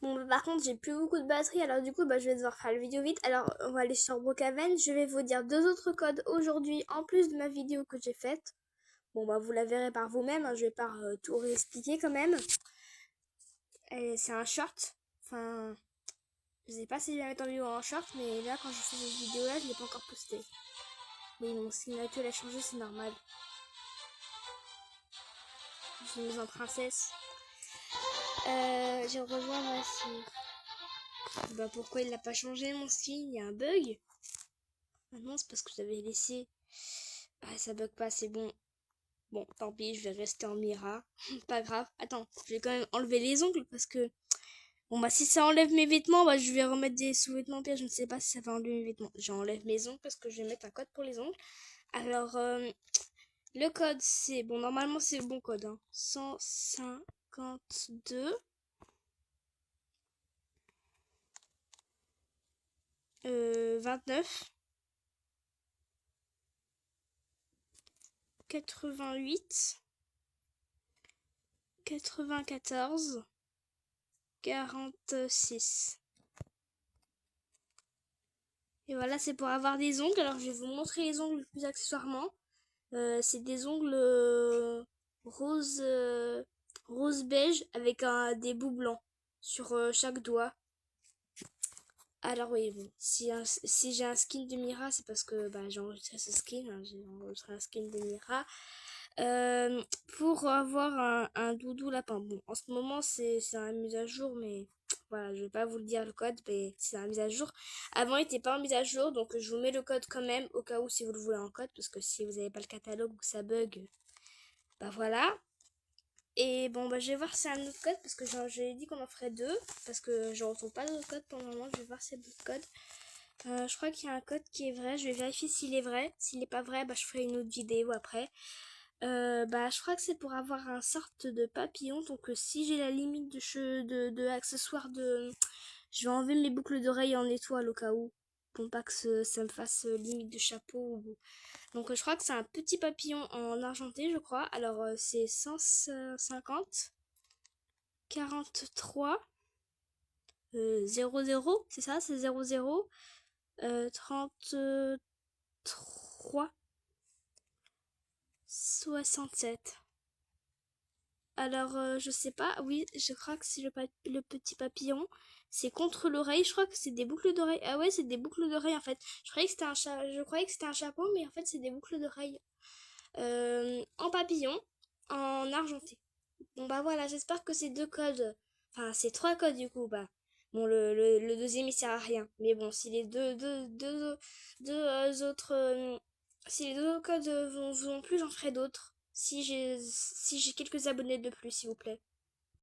Bon, par contre, j'ai plus beaucoup de batterie, alors du coup, je vais devoir faire la vidéo vite. Alors, on va aller sur Brookhaven. Je vais vous dire 2 autres codes aujourd'hui, en plus de ma vidéo que j'ai faite. Bon, vous la verrez par vous-même, hein, je vais pas tout réexpliquer quand même. C'est un short. Enfin, je sais pas si je vais mettre en vidéo en short, mais là, quand je fais cette vidéo-là, je l'ai pas encore posté. Oui, mon skin actuel a changé, c'est normal. Je suis mise en princesse. J'ai rejoint ma fille. Pourquoi il l'a pas changé mon skin? Il y a un bug? Ah non, c'est parce que je l'avais laissé. Ah, ça bug pas, c'est bon. Bon, tant pis, je vais rester en Mira. Pas grave. Attends, je vais quand même enlever les ongles parce que... Bon, si ça enlève mes vêtements, je vais remettre des sous-vêtements pire. Je ne sais pas si ça va enlever mes vêtements. J'enlève mes ongles parce que je vais mettre un code pour les ongles. Alors, le code, c'est... Bon, normalement, c'est le bon code. Hein. 152... 29... 88... 94... 46. Et voilà, c'est pour avoir des ongles. Alors, je vais vous montrer les ongles plus accessoirement. C'est des ongles rose, rose beige avec des bouts blancs sur chaque doigt. Alors oui, bon, si j'ai un skin de Mira, c'est parce que j'ai enregistré ce skin. Hein, j'ai enregistré un skin de Mira. Pour avoir un doudou lapin. Bon, en ce moment, c'est un mise à jour, mais voilà, je vais pas vous le dire le code, mais c'est un mise à jour. Avant, il n'était pas en mise à jour, donc je vous mets le code quand même, au cas où si vous le voulez en code, parce que si vous n'avez pas le catalogue ou que ça bug, voilà. Et bon, je vais voir si c'est un autre code, parce que j'ai dit qu'on en ferait 2, parce que je retrouve pas d'autre code pour le moment, je vais voir si c'est d'autres codes. Je crois qu'il y a un code qui est vrai, je vais vérifier s'il est vrai. S'il n'est pas vrai, je ferai une autre vidéo après. Je crois que c'est pour avoir un sorte de papillon. Donc si j'ai la limite de accessoires je vais enlever mes boucles d'oreilles en étoile au cas où. Pour pas que ça me fasse limite de chapeau. Donc je crois que c'est un petit papillon en argenté, je crois. Alors c'est 150 43 00, c'est ça, c'est 00 33 67. Alors, je sais pas, oui, je crois que c'est le petit papillon. C'est contre l'oreille, je crois que c'est des boucles d'oreilles. Ah ouais, c'est des boucles d'oreilles en fait. Je croyais que c'était un chapeau, mais en fait, c'est des boucles d'oreilles. En papillon, en argenté. Bon, voilà, j'espère que ces 2 codes, enfin, ces 3 codes du coup, bon, le deuxième il sert à rien. Mais bon, si les deux autres, si les 2 autres codes vont plus, j'en ferai d'autres. Si j'ai quelques abonnés de plus, s'il vous plaît.